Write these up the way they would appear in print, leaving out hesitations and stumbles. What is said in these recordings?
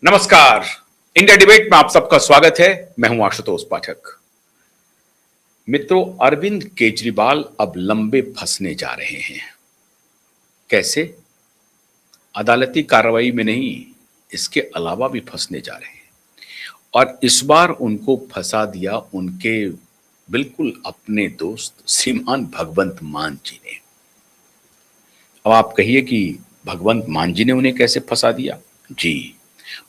नमस्कार। India debate में आप सबका स्वागत है। मैं हूं आशुतोष पाठक। मित्रों, अरविंद केजरीवाल अब लंबे फंसने जा रहे हैं। कैसे? अदालती कार्रवाई में नहीं, इसके अलावा भी फंसने जा रहे हैं। और इस बार उनको फंसा दिया उनके बिल्कुल अपने दोस्त श्रीमान भगवंत मान जी ने। अब आप कहिए कि भगवंत मान जी ने उन्हें कैसे फंसा दिया? जी,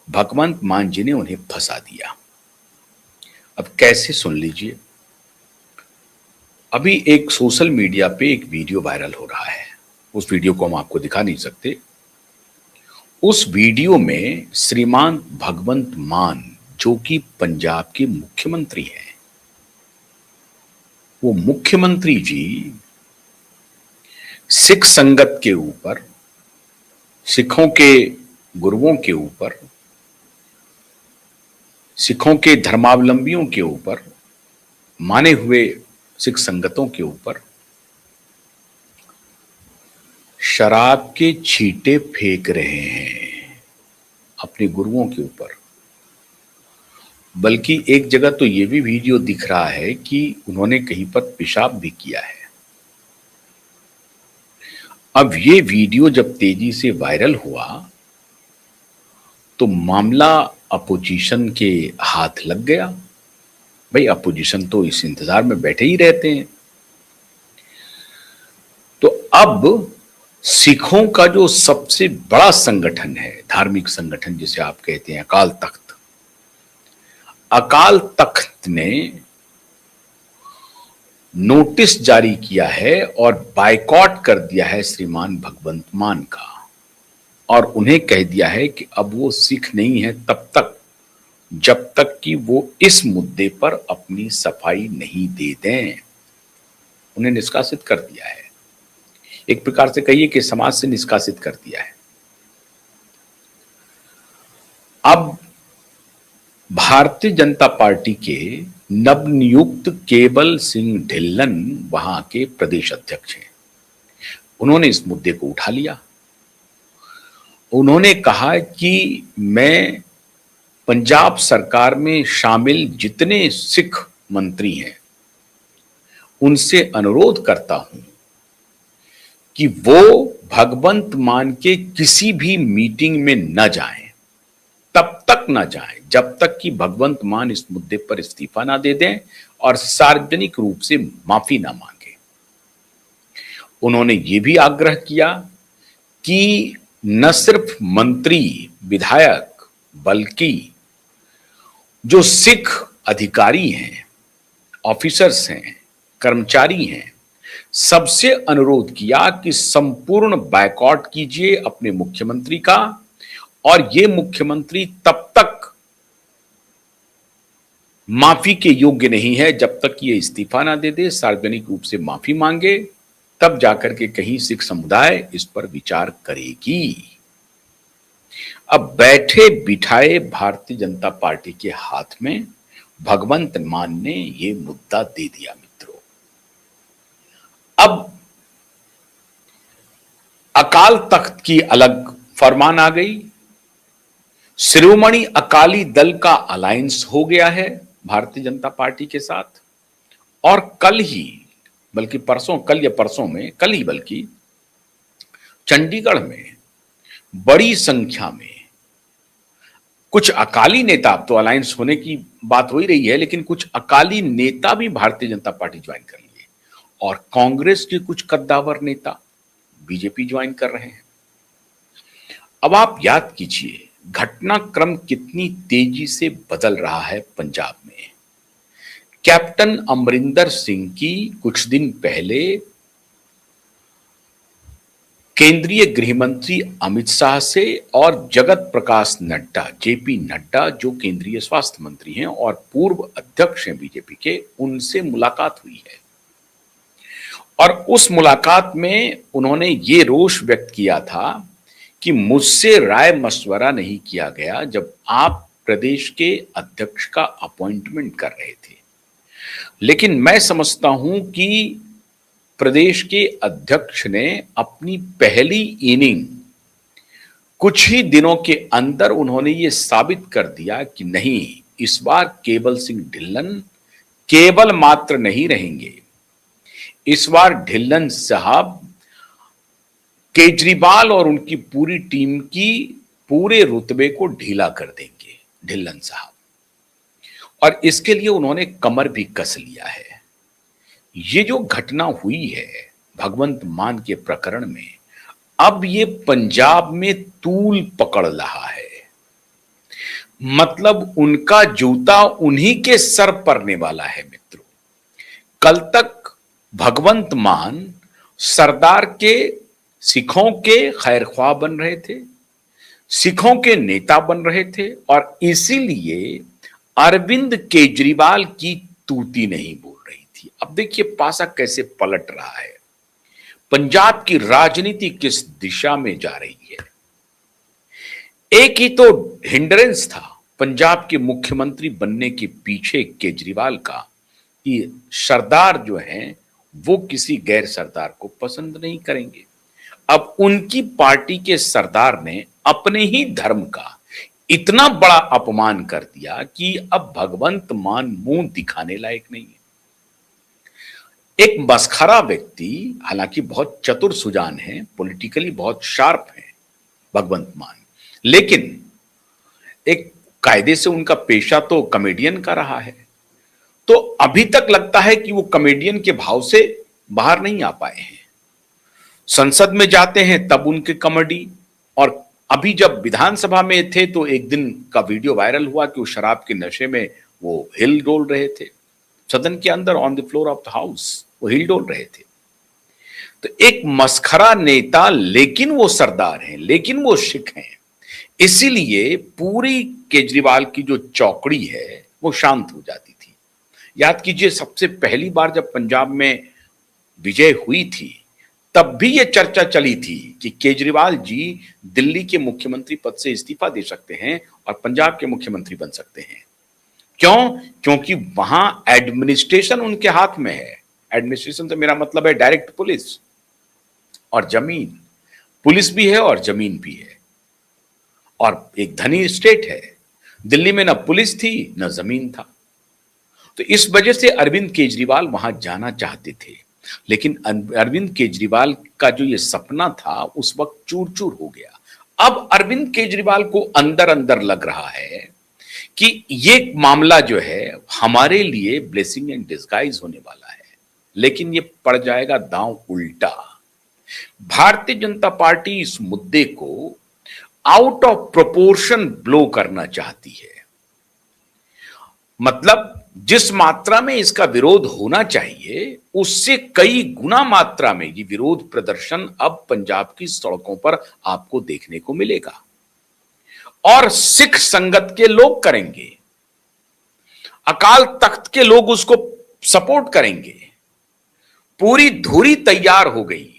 भगवंत मान जी ने उन्हें फंसा दिया। अब कैसे, सुन लीजिए। अभी एक सोशल मीडिया पे एक वीडियो वायरल हो रहा है। उस वीडियो को हम आपको दिखा नहीं सकते। उस वीडियो में श्रीमान भगवंत मान, जो कि पंजाब के मुख्यमंत्री हैं, वो मुख्यमंत्री जी सिख संगत के ऊपर, सिखों के गुरुओं के ऊपर, सिखों के धर्मावलंबियों के ऊपर, माने हुए सिख संगतों के ऊपर शराब के छींटे फेंक रहे हैं अपने गुरुओं के ऊपर। बल्कि एक जगह तो ये भी वीडियो दिख रहा है कि उन्होंने कहीं पर पेशाब भी किया है। अब ये वीडियो जब तेजी से वायरल हुआ तो मामला अपोजिशन के हाथ लग गया। भाई, अपोजिशन तो इस इंतजार में बैठे ही रहते हैं। तो अब सिखों का जो सबसे बड़ा संगठन है, धार्मिक संगठन जिसे आप कहते हैं, अकाल तख्त ने नोटिस जारी किया है और बायकॉट कर दिया है श्रीमान भगवंत मान का, और उन्हें कह दिया है कि अब वो सिख नहीं है तब तक जब तक कि वो इस मुद्दे पर अपनी सफाई नहीं दे दें। उन्हें निष्कासित कर दिया है। एक प्रकार से कहिए कि समाज से निष्कासित कर दिया है। अब भारतीय जनता पार्टी के नवनियुक्त केवल सिंह ढिल्लन वहां के प्रदेश अध्यक्ष हैं। उन्होंने इस मुद्दे को उठा लिया। उन्होंने कहा कि मैं पंजाब सरकार में शामिल जितने सिख मंत्री हैं उनसे अनुरोध करता हूं कि वो भगवंत मान के किसी भी मीटिंग में न जाएं, तब तक न जाएं जब तक कि भगवंत मान इस मुद्दे पर इस्तीफा ना दे दें और सार्वजनिक रूप से माफी ना मांगे। उन्होंने ये भी आग्रह किया कि न सिर्फ मंत्री विधायक बल्कि जो सिख अधिकारी हैं, ऑफिसर्स हैं, कर्मचारी हैं, सबसे अनुरोध किया कि संपूर्ण बायकॉट कीजिए अपने मुख्यमंत्री का, और ये मुख्यमंत्री तब तक माफी के योग्य नहीं है जब तक ये इस्तीफा ना दे दे, सार्वजनिक रूप से माफी मांगे, तब जाकर के कहीं सिख समुदाय इस पर विचार करेगी। अब बैठे बिठाए भारतीय जनता पार्टी के हाथ में भगवंत मान ने ये मुद्दा दे दिया। मित्रों, अब अकाल तख्त की अलग फरमान आ गई। शिरोमणि अकाली दल का अलायंस हो गया है भारतीय जनता पार्टी के साथ, और कल ही, बल्कि परसों, कल या परसों में, कल ही बल्कि चंडीगढ़ में बड़ी संख्या में कुछ अकाली नेता, अब तो अलायंस होने की बात हो ही रही है, लेकिन कुछ अकाली नेता भी भारतीय जनता पार्टी ज्वाइन कर लिए, और कांग्रेस के कुछ कद्दावर नेता बीजेपी ज्वाइन कर रहे हैं। अब आप याद कीजिए घटनाक्रम कितनी तेजी से बदल रहा है पंजाब में। कैप्टन अमरिंदर सिंह की कुछ दिन पहले केंद्रीय गृह मंत्री अमित शाह से और जगत प्रकाश नड्डा, जेपी नड्डा, जो केंद्रीय स्वास्थ्य मंत्री हैं और पूर्व अध्यक्ष हैं बीजेपी के, उनसे मुलाकात हुई है। और उस मुलाकात में उन्होंने ये रोष व्यक्त किया था कि मुझसे राय मशवरा नहीं किया गया जब आप प्रदेश के अध्यक्ष का अपॉइंटमेंट कर रहे थे, लेकिन मैं समझता हूं कि प्रदेश के अध्यक्ष ने अपनी पहली इनिंग कुछ ही दिनों के अंदर उन्होंने ये साबित कर दिया कि नहीं, इस बार केवल सिंह ढिल्लन केवल मात्र नहीं रहेंगे। इस बार ढिल्लन साहब केजरीवाल और उनकी पूरी टीम की पूरे रुतबे को ढीला कर देंगे ढिल्लन साहब, और इसके लिए उन्होंने कमर भी कस लिया है। ये जो घटना हुई है भगवंत मान के प्रकरण में, अब ये पंजाब में तूल पकड़ रहा है। मतलब उनका जूता उन्हीं के सर पड़ने वाला है मित्रों। कल तक भगवंत मान सरदार के सिखों के खैरख्वाह बन रहे थे, सिखों के नेता बन रहे थे, और इसीलिए अरविंद केजरीवाल की तूती नहीं बोल रही थी। अब देखिए पासा कैसे पलट रहा है, पंजाब की राजनीति किस दिशा में जा रही है। एक ही तो हिंड्रेंस था पंजाब के मुख्यमंत्री बनने के पीछे केजरीवाल का, कि सरदार जो हैं वो किसी गैर सरदार को पसंद नहीं करेंगे। अब उनकी पार्टी के सरदार ने अपने ही धर्म का इतना बड़ा अपमान कर दिया कि अब भगवंत मान मुंह दिखाने लायक नहीं है। एक मस्खरा व्यक्ति, हालांकि बहुत चतुर सुजान है, पॉलिटिकली बहुत शार्प है भगवंत मान, लेकिन एक कायदे से उनका पेशा तो कॉमेडियन का रहा है, तो अभी तक लगता है कि वो कॉमेडियन के भाव से बाहर नहीं आ पाए हैं। संसद में जाते हैं तब उनके कॉमेडी, और अभी जब विधानसभा में थे तो एक दिन का वीडियो वायरल हुआ कि वो शराब के नशे में वो हिल डोल रहे थे सदन के अंदर, on the floor of the house वो हिल डोल रहे थे। तो एक मस्खरा नेता, लेकिन वो सरदार हैं, लेकिन वो सिख हैं, इसीलिए पूरी केजरीवाल की जो चौकड़ी है वो शांत हो जाती थी। याद कीजिए सबसे पहली बार जब पंजाब में विजय हुई थी तब भी ये चर्चा चली थी कि केजरीवाल जी दिल्ली के मुख्यमंत्री पद से इस्तीफा दे सकते हैं और पंजाब के मुख्यमंत्री बन सकते हैं। क्यों? क्योंकि वहां एडमिनिस्ट्रेशन उनके हाथ में है। एडमिनिस्ट्रेशन से मेरा मतलब है डायरेक्ट पुलिस और जमीन। पुलिस भी है और जमीन भी है, और एक धनी स्टेट है। दिल्ली में ना पुलिस थी ना जमीन था, तो इस वजह से अरविंद केजरीवाल वहां जाना चाहते थे। लेकिन अरविंद केजरीवाल का जो ये सपना था उस वक्त चूर चूर हो गया। अब अरविंद केजरीवाल को अंदर अंदर लग रहा है कि ये मामला जो है हमारे लिए ब्लेसिंग एंड डिस्गाइज होने वाला है, लेकिन ये पड़ जाएगा दांव उल्टा। भारतीय जनता पार्टी इस मुद्दे को आउट ऑफ प्रोपोर्शन ब्लो करना चाहती है। मतलब जिस मात्रा में इसका विरोध होना चाहिए उससे कई गुना मात्रा में ये विरोध प्रदर्शन अब पंजाब की सड़कों पर आपको देखने को मिलेगा, और सिख संगत के लोग करेंगे, अकाल तख्त के लोग उसको सपोर्ट करेंगे। पूरी धुरी तैयार हो गई।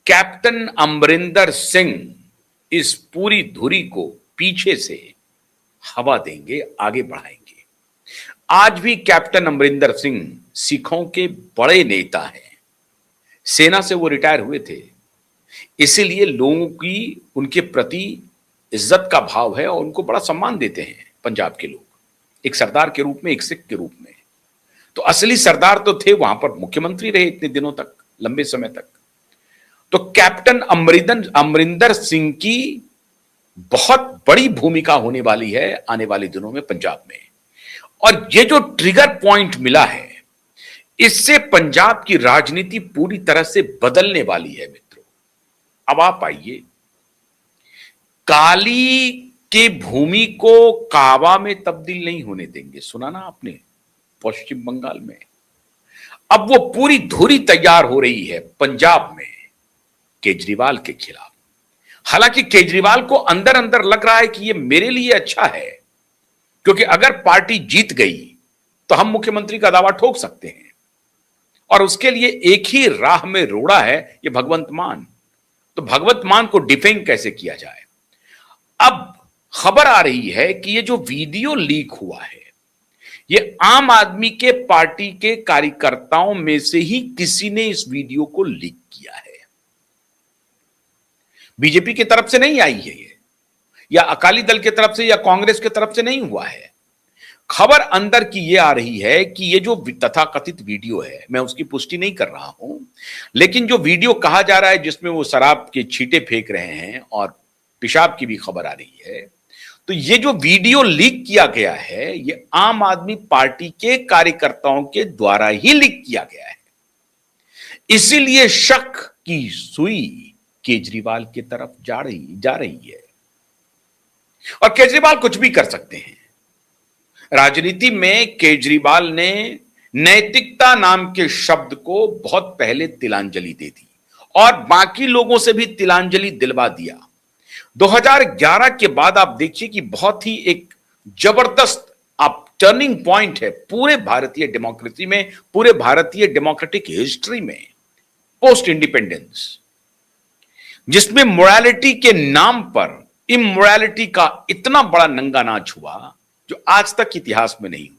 कैप्टन अमरिंदर सिंह इस पूरी धुरी को पीछे से हवा देंगे, आगे बढ़ाएंगे। आज भी कैप्टन अमरिंदर सिंह सिखों के बड़े नेता हैं, सेना से वो रिटायर हुए थे, इसीलिए लोगों की उनके प्रति इज्जत का भाव है और उनको बड़ा सम्मान देते हैं पंजाब के लोग, एक सरदार के रूप में, एक सिख के रूप में। तो असली सरदार तो थे, वहां पर मुख्यमंत्री रहे इतने दिनों तक, लंबे समय तक। तो कैप्टन अमरिंदर सिंह की बहुत बड़ी भूमिका होने वाली है आने वाले दिनों में पंजाब में, और ये जो ट्रिगर पॉइंट मिला है इससे पंजाब की राजनीति पूरी तरह से बदलने वाली है मित्रों। अब आप आइए, काली की भूमि को कावा में तब्दील नहीं होने देंगे, सुना ना आपने पश्चिम बंगाल में। अब वो पूरी धुरी तैयार हो रही है पंजाब में केजरीवाल के खिलाफ। हालांकि केजरीवाल को अंदर अंदर लग रहा है कि ये मेरे लिए अच्छा है, क्योंकि अगर पार्टी जीत गई तो हम मुख्यमंत्री का दावा ठोक सकते हैं, और उसके लिए एक ही राह में रोड़ा है ये भगवंत मान। तो भगवंत मान को डिफेंग कैसे किया जाए। अब खबर आ रही है कि ये जो वीडियो लीक हुआ है ये आम आदमी के पार्टी के कार्यकर्ताओं में से ही किसी ने इस वीडियो को लीक किया है। बीजेपी की तरफ से नहीं आई है ये, या अकाली दल की तरफ से या कांग्रेस की तरफ से नहीं हुआ है। खबर अंदर की ये आ रही है कि ये जो तथाकथित वीडियो है, मैं उसकी पुष्टि नहीं कर रहा हूं, लेकिन जो वीडियो कहा जा रहा है जिसमें वो शराब के छींटे फेंक रहे हैं और पेशाब की भी खबर आ रही है, तो ये जो वीडियो लीक किया गया है, ये आम आदमी पार्टी के कार्यकर्ताओं के द्वारा ही लीक किया गया है। इसीलिए शक की सुई केजरीवाल की तरफ जा रही है, और केजरीवाल कुछ भी कर सकते हैं। राजनीति में केजरीवाल ने नैतिकता नाम के शब्द को बहुत पहले तिलांजलि दे दी और बाकी लोगों से भी तिलांजलि दिलवा दिया। 2011 के बाद आप देखिए कि बहुत ही एक जबरदस्त आप टर्निंग पॉइंट है पूरे भारतीय डेमोक्रेसी में, पूरे भारतीय डेमोक्रेटिक हिस्ट्री में, पोस्ट इंडिपेंडेंस, जिसमें मोरालिटी के नाम पर इमोरालिटी का इतना बड़ा नंगा नाच हुआ जो आज तक इतिहास में नहीं हुआ।